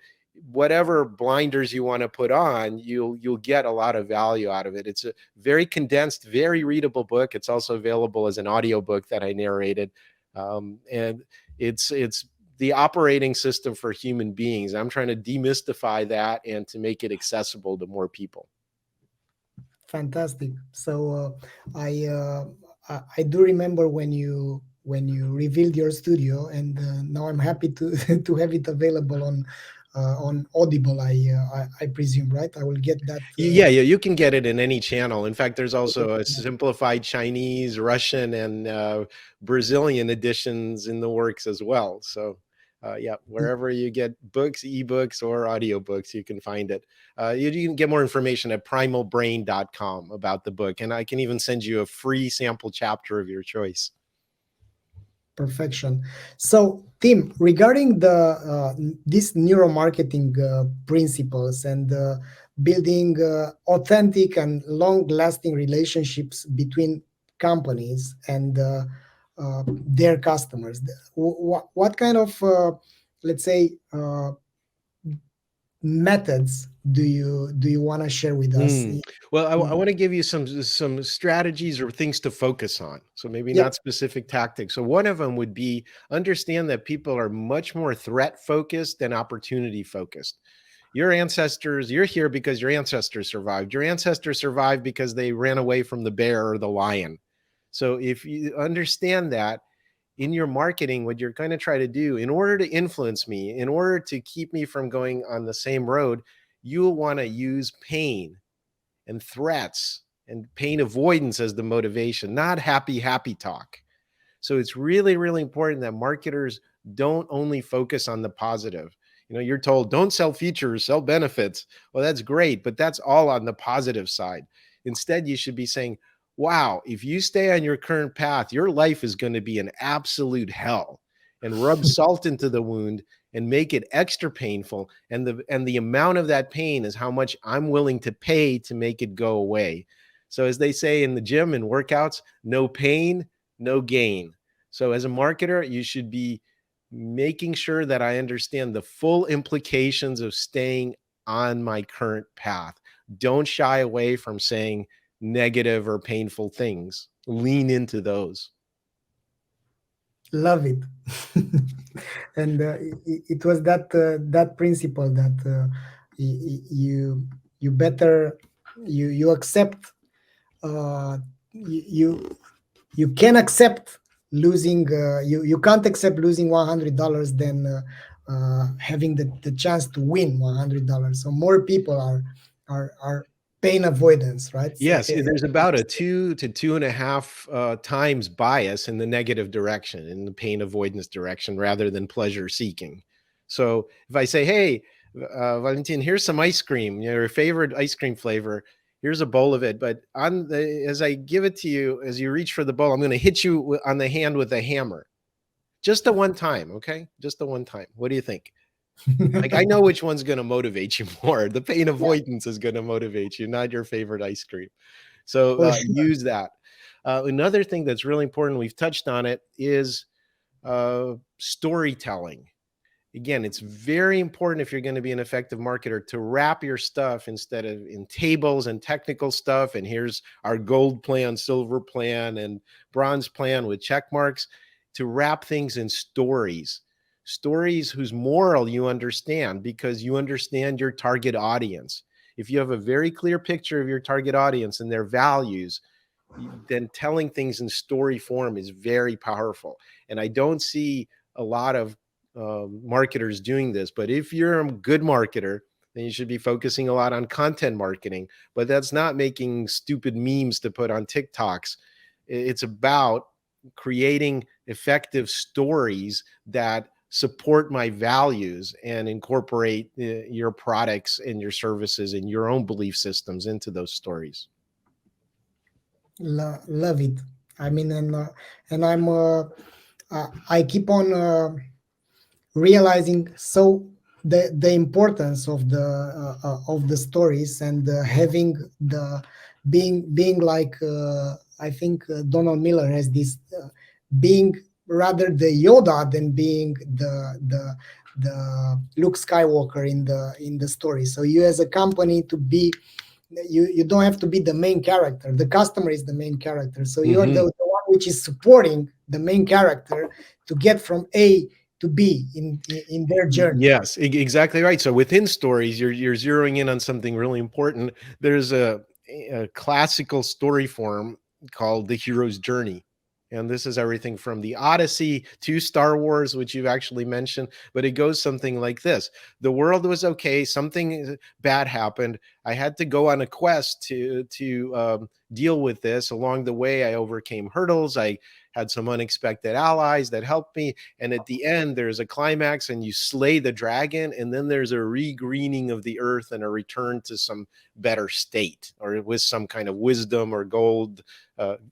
whatever blinders you want to put on, you'll get a lot of value out of it. It's a very condensed, very readable book. It's also available as an audiobook that I narrated. And it's the operating system for human beings. I'm trying to demystify that and to make it accessible to more people. Fantastic. So, I I do remember when you revealed your studio, and now I'm happy to to have it available on Audible. I presume, right? I will get that. Yeah, yeah, you can get it in any channel. In fact, there's also a simplified Chinese, Russian, and Brazilian editions in the works as well. So, yeah, wherever you get books, ebooks, or audiobooks, you can find it. You can get more information at primalbrain.com about the book. And I can even send you a free sample chapter of your choice. Perfection. So, Tim, regarding these neuromarketing principles and building authentic and long-lasting relationships between companies and their customers, what kind of, let's say, methods do you want to share with us? Mm. Well, I In- want to give you some strategies or things to focus on. So maybe Yep. not specific tactics. So one of them would be understand that people are much more threat focused than opportunity focused. Your ancestors, you're here because your ancestors survived. Your ancestors survived because they ran away from the bear or the lion. So if you understand that in your marketing, what you're going to try to do in order to influence me, in order to keep me from going on the same road, you'll want to use pain and threats and pain avoidance as the motivation, not happy, happy talk. So it's really, really important that marketers don't only focus on the positive. You know, you're told don't sell features, sell benefits. Well, that's great, but that's all on the positive side. Instead, you should be saying, wow, if you stay on your current path, your life is going to be an absolute hell, and rub salt into the wound and make it extra painful. And the amount of that pain is how much I'm willing to pay to make it go away. So as they say in the gym and workouts, no pain, no gain. So as a marketer, you should be making sure that I understand the full implications of staying on my current path. Don't shy away from saying negative or painful things. Lean into those. Love it. And it was that principle that you better you accept, you you can accept losing, you can't accept losing $100 than having the chance to win $100. So more people are pain avoidance, right? Yes, there's about a 2 to 2.5 times bias in the negative direction, in the pain avoidance direction, rather than pleasure seeking. So if I say, "Hey, Valentin, here's some ice cream, your favorite ice cream flavor. Here's a bowl of it, but as I give it to you, as you reach for the bowl, I'm going to hit you on the hand with a hammer, just the one time, okay? Just the one time. What do you think?" Like, I know which one's gonna motivate you more. The pain Yeah, avoidance is gonna motivate you, not your favorite ice cream. So, for sure. use that. Another thing that's really important, we've touched on it, is storytelling. Again, it's very important if you're gonna be an effective marketer to wrap your stuff instead of in tables and technical stuff, and here's our gold plan, silver plan, and bronze plan with check marks, to wrap things in stories. Stories whose moral you understand because you understand your target audience. If you have a very clear picture of your target audience and their values, then telling things in story form is very powerful. And I don't see a lot of marketers doing this. But if you're a good marketer, then you should be focusing a lot on content marketing. But that's not making stupid memes to put on TikToks. It's about creating effective stories that support my values and incorporate your products and your services and your own belief systems into those stories. Love it. I mean, and I keep on realizing so the importance of the stories, and having the being like, I think Donald Miller has this, being rather the Yoda than being the Luke Skywalker in the story. So you as a company to be, you don't have to be the main character. The customer is the main character. So you're the one which is supporting the main character to get from A to B in their journey. Yes, exactly right. So within stories, you're zeroing in on something really important. There's a classical story form called the hero's journey. And this is everything from the Odyssey to Star Wars, which you've actually mentioned, but it goes something like this. The world was okay, something bad happened. I had to go on a quest to deal with this. Along the way, I overcame hurdles. I had some unexpected allies that helped me. And at the end, there's a climax and you slay the dragon. And then there's a regreening of the earth and a return to some better state, or with some kind of wisdom or gold,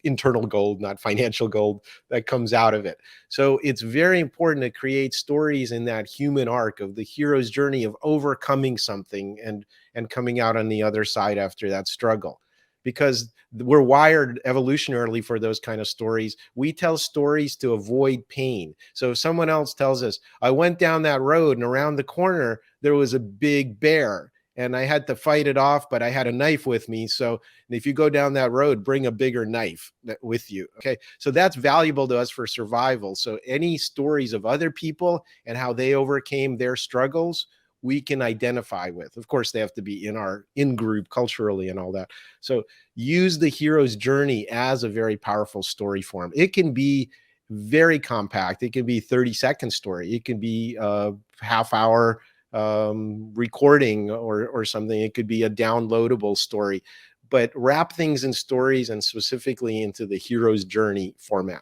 internal gold, not financial gold, that comes out of it. So it's very important to create stories in that human arc of the hero's journey of overcoming something and coming out on the other side after that struggle, because we're wired evolutionarily for those kind of stories. We tell stories to avoid pain. So if someone else tells us, I went down that road and around the corner, there was a big bear and I had to fight it off, but I had a knife with me. So if you go down that road, bring a bigger knife with you. Okay. So that's valuable to us for survival. So any stories of other people and how they overcame their struggles, we can identify with. Of course, they have to be in our in group culturally and all that. So use the hero's journey as a very powerful story form. It can be very compact. It can be 30-second story. It can be a half hour recording or something. It could be a downloadable story, but wrap things in stories and specifically into the hero's journey format.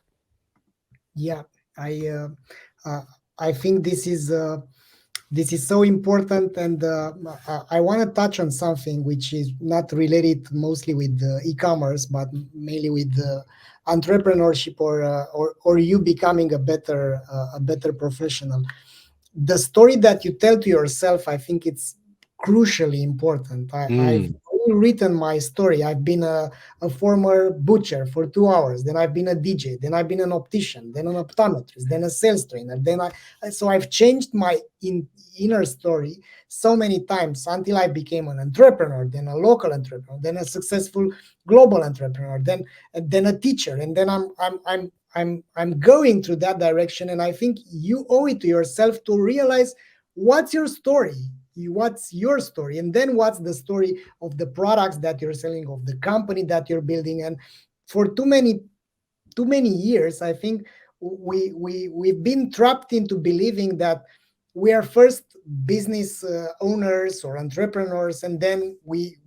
Yeah, I uh, uh, I think this is so important, and I want to touch on something which is not related mostly with e-commerce, but mainly with entrepreneurship, or you becoming a better professional. The story that you tell to yourself, I think it's crucially important. I've Mm. written my story. I've been a former butcher for 2 hours, then I've been a DJ, then I've been an optician, then an optometrist, then a sales trainer, so I've changed my inner story so many times until I became an entrepreneur, then a local entrepreneur, then a successful global entrepreneur, then a teacher, and then I'm going through that direction. And I think you owe it to yourself to realize what's your story, what's your story, and then what's the story of the products that you're selling, of the company that you're building. And for too many years, I think we've been trapped into believing that we are first business owners or entrepreneurs, and then we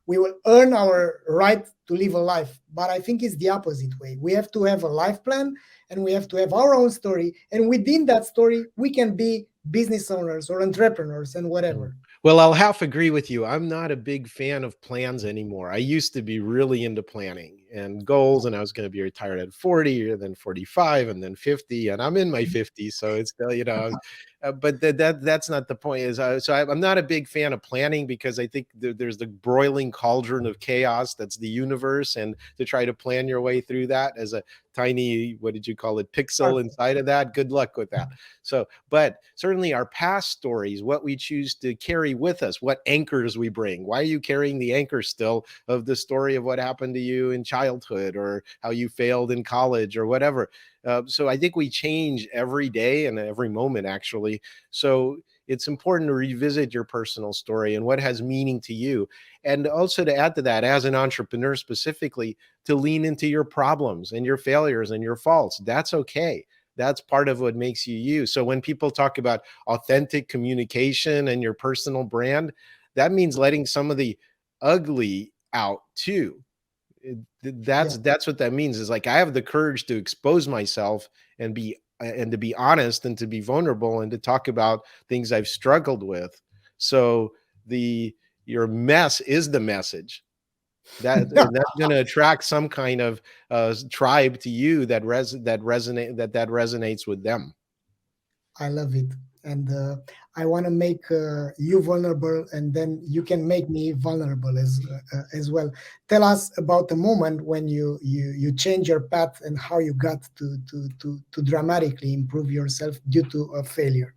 will earn our right to live a life. But I think it's the opposite way. We have to have a life plan, and we have to have our own story, and within that story we can be business owners or entrepreneurs and Mm. whatever. Well, I'll half agree with you. I'm not a big fan of plans anymore. I used to be really into planning and goals, and I was going to be retired at 40, or then 45, and then 50, and I'm in my 50s, so it's still, but that's not the point. I'm not a big fan of planning because I think there's the broiling cauldron of chaos that's the universe, and to try to plan your way through that as a tiny, what did you call it, pixel inside of that, good luck with that. So, but certainly our past stories, what we choose to carry with us, what anchors we bring. Why are you carrying the anchor still of the story of what happened to you in childhood or how you failed in college or whatever? So I think we change every day and every moment, actually. So it's important to revisit your personal story and what has meaning to you. And also to add to that, as an entrepreneur specifically, to lean into your problems and your failures and your faults. That's okay. That's part of what makes you you. So when people talk about authentic communication and your personal brand, that means letting some of the ugly out too. Yeah, That's what that means, is like I have the courage to expose myself and to be honest and to be vulnerable and to talk about things I've struggled with. So the your mess is the message that's going to attract some kind of tribe to you that resonates with them. I love it. And I want to make you vulnerable, and then you can make me vulnerable as well. Tell us about the moment when you change your path and how you got to dramatically improve yourself due to a failure.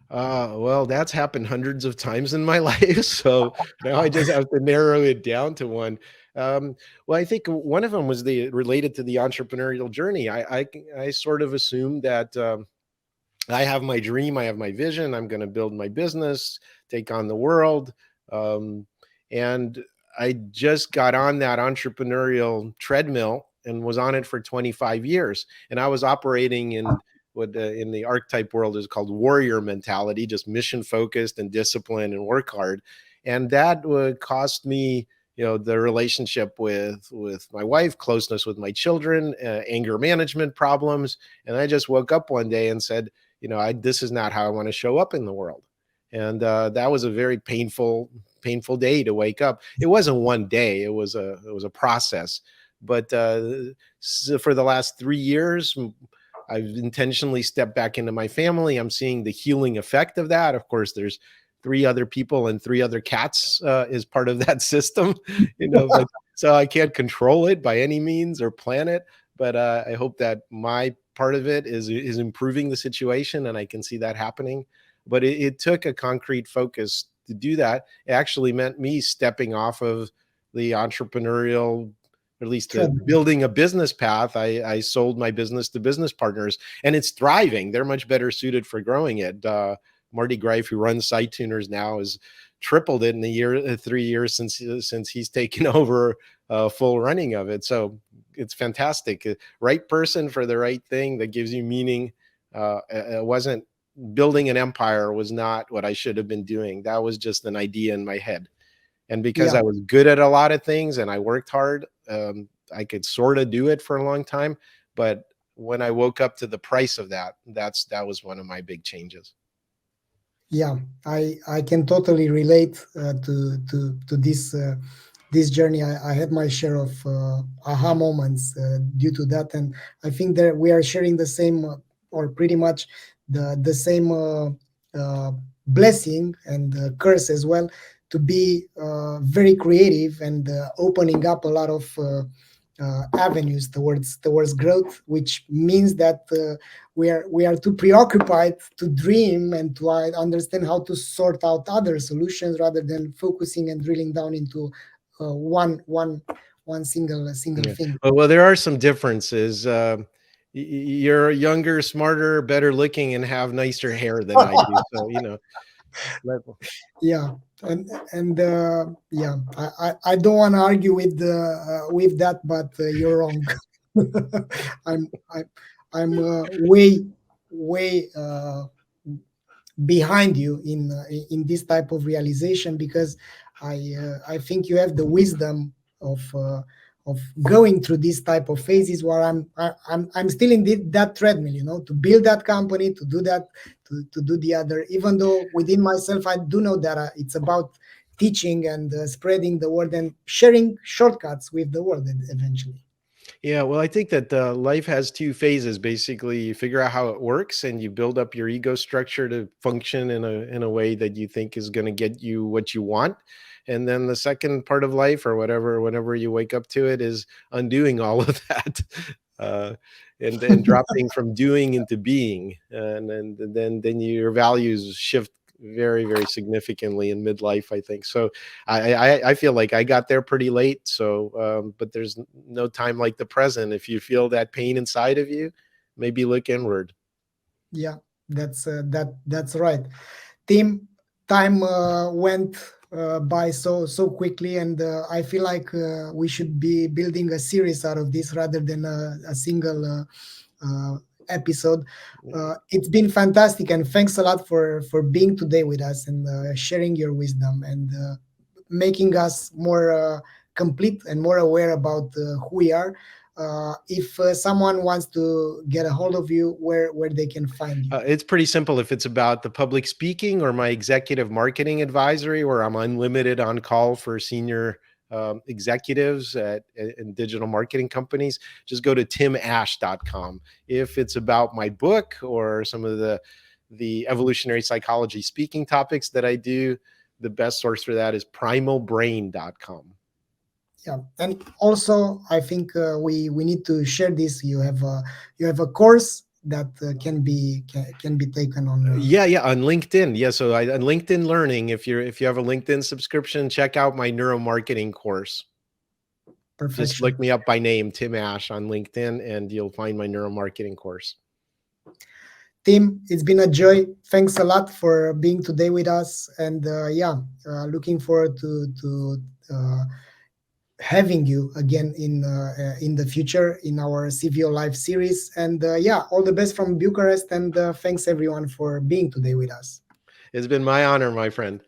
Well, that's happened hundreds of times in my life, so now I just have to narrow it down to one. Um, well, I think one of them was the related to the entrepreneurial journey. I sort of assumed that I have my dream, I have my vision. I'm going to build my business, take on the world, um, and I just got on that entrepreneurial treadmill and was on it for 25 years. And I was operating in what in the archetype world is called warrior mentality, just mission focused and disciplined and work hard. And that would cost me, the relationship with my wife, closeness with my children, anger management problems. And I just woke up one day and said, this is not how I want to show up in the world. And that was a very painful day to wake up. It wasn't one day; it was a process. But so for the last 3 years, I've intentionally stepped back into my family. I'm seeing the healing effect of that. Of course, there's three other people and three other cats is part of that system, but so I can't control it by any means or plan it. But I hope that my part of it is improving the situation, and I can see that happening. But it took a concrete focus to do that. It actually meant me stepping off of the entrepreneurial, or at least the Treadmill. building a business path. I sold my business to business partners, and it's thriving. They're much better suited for growing it. Marty Greif, who runs Site Tuners now, has tripled it in the year 3 years since he's taken over full running of it. So it's fantastic. Right person for the right thing that gives you meaning. It wasn't building an empire was not what I should have been doing. That was just an idea in my head. And because Yeah, I was good at a lot of things and I worked hard, I could sort of do it for a long time. But when I woke up to the price of that, that was one of my big changes. yeah, I can totally relate to this journey. I had my share of aha moments due to that, and I think that we are sharing the same or pretty much the same blessing and curse as well, to be very creative and opening up a lot of avenues towards growth, which means that we are too preoccupied to dream and to understand how to sort out other solutions, rather than focusing and drilling down into one single Yeah. thing. Well, there are some differences. You're younger, smarter, better looking, and have nicer hair than I do. So, let- Yeah, yeah, I don't want to argue with that, but you're wrong. I'm I, I'm way behind you in this type of realization, because I think you have the wisdom of going through this type of phases, where I'm still in that treadmill, to build that company, to do that, to do the other, even though within myself I do know that it's about teaching and spreading the word and sharing shortcuts with the world eventually. Yeah, well, I think that life has two phases. Basically, you figure out how it works, and you build up your ego structure to function in a way that you think is going to get you what you want. And then the second part of life, or whatever, whenever you wake up to it, is undoing all of that, uh, and dropping from doing into being, and then your values shift very, very significantly in midlife, I think. So I feel like I got there pretty late. So, but there's no time like the present. If you feel that pain inside of you, maybe look inward. Yeah, that's right. Tim, time went by so quickly, and I feel like we should be building a series out of this rather than a single episode. It's been fantastic, and thanks a lot for being today with us and sharing your wisdom and making us more complete and more aware about who we are. If someone wants to get a hold of you, where they can find you. It's pretty simple. If it's about the public speaking or my executive marketing advisory, where I'm unlimited on call for senior executives in digital marketing companies, just go to timash.com. If it's about my book or some of the evolutionary psychology speaking topics that I do, the best source for that is primalbrain.com. Yeah, and also I think we need to share this. You have a course that can be taken on Yeah, on LinkedIn. Yeah, so on LinkedIn Learning, if you have a LinkedIn subscription, check out my neuromarketing course. Just look perfection. me up by name, Tim Ash, on LinkedIn, and you'll find my neuromarketing course. Tim, it's been a joy. Thanks a lot for being today with us, and yeah, looking forward to having you again in the future in our CVO Live series. And yeah, all the best from Bucharest, and thanks everyone for being today with us. It's been my honor, my friend.